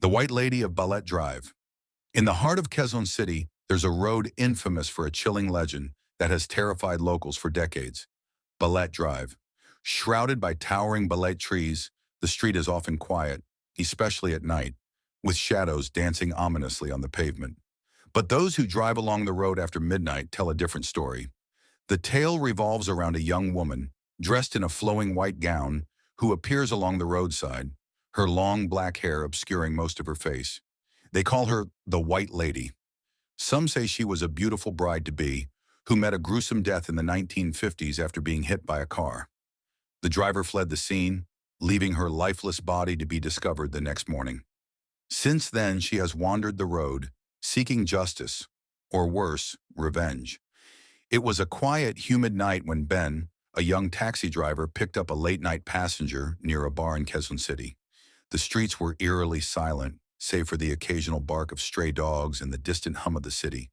The White Lady of Balete Drive. In the heart of Quezon City, there's a road infamous for a chilling legend that has terrified locals for decades. Balete Drive. Shrouded by towering balete trees, the street is often quiet, especially at night, with shadows dancing ominously on the pavement. But those who drive along the road after midnight tell a different story. The tale revolves around a young woman, dressed in a flowing white gown, who appears along the roadside, her long black hair obscuring most of her face. They call her the White Lady. Some say she was a beautiful bride-to-be who met a gruesome death in the 1950s after being hit by a car. The driver fled the scene, leaving her lifeless body to be discovered the next morning. Since then, she has wandered the road, seeking justice, or worse, revenge. It was a quiet, humid night when Ben, a young taxi driver, picked up a late-night passenger near a bar in Quezon City. The streets were eerily silent, save for the occasional bark of stray dogs and the distant hum of the city.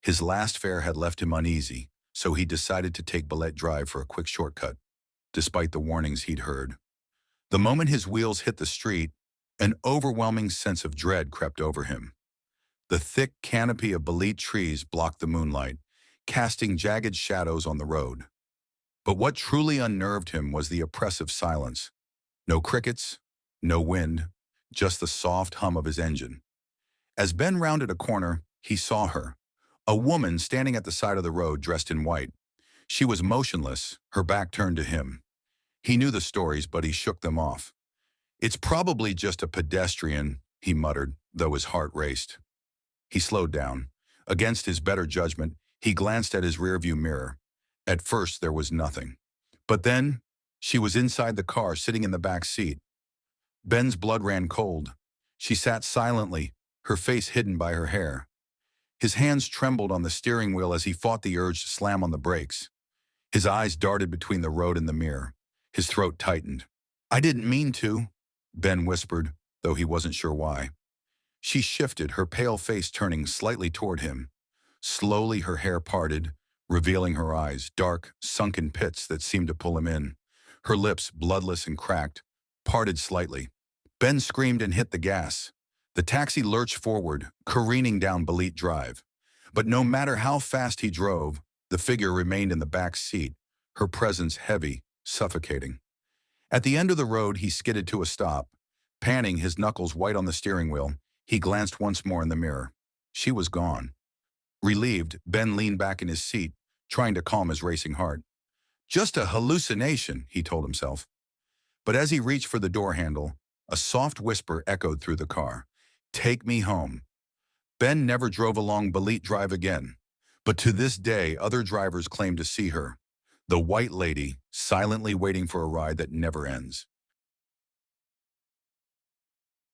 His last fare had left him uneasy, so he decided to take Balete Drive for a quick shortcut, despite the warnings he'd heard. The moment his wheels hit the street, an overwhelming sense of dread crept over him. The thick canopy of Balete trees blocked the moonlight, casting jagged shadows on the road. But what truly unnerved him was the oppressive silence. No crickets, no wind, just the soft hum of his engine. As Ben rounded a corner, he saw her, a woman standing at the side of the road dressed in white. She was motionless, her back turned to him. He knew the stories, but he shook them off. "It's probably just a pedestrian," he muttered, though his heart raced. He slowed down. Against his better judgment, he glanced at his rearview mirror. At first, there was nothing. But then, she was inside the car, sitting in the back seat. Ben's blood ran cold. She sat silently, her face hidden by her hair. His hands trembled on the steering wheel as he fought the urge to slam on the brakes. His eyes darted between the road and the mirror. His throat tightened. "I didn't mean to," Ben whispered, though he wasn't sure why. She shifted, her pale face turning slightly toward him. Slowly her hair parted, revealing her eyes, dark, sunken pits that seemed to pull him in. Her lips, bloodless and cracked, parted slightly. Ben screamed and hit the gas. The taxi lurched forward, careening down Balete Drive. But no matter how fast he drove, the figure remained in the back seat, her presence heavy, suffocating. At the end of the road, he skidded to a stop. Panting, his knuckles white on the steering wheel, he glanced once more in the mirror. She was gone. Relieved, Ben leaned back in his seat, trying to calm his racing heart. "Just a hallucination," he told himself. But as he reached for the door handle, a soft whisper echoed through the car. "Take me home." Ben never drove along Balete Drive again. But to this day, other drivers claim to see her, the White Lady, silently waiting for a ride that never ends.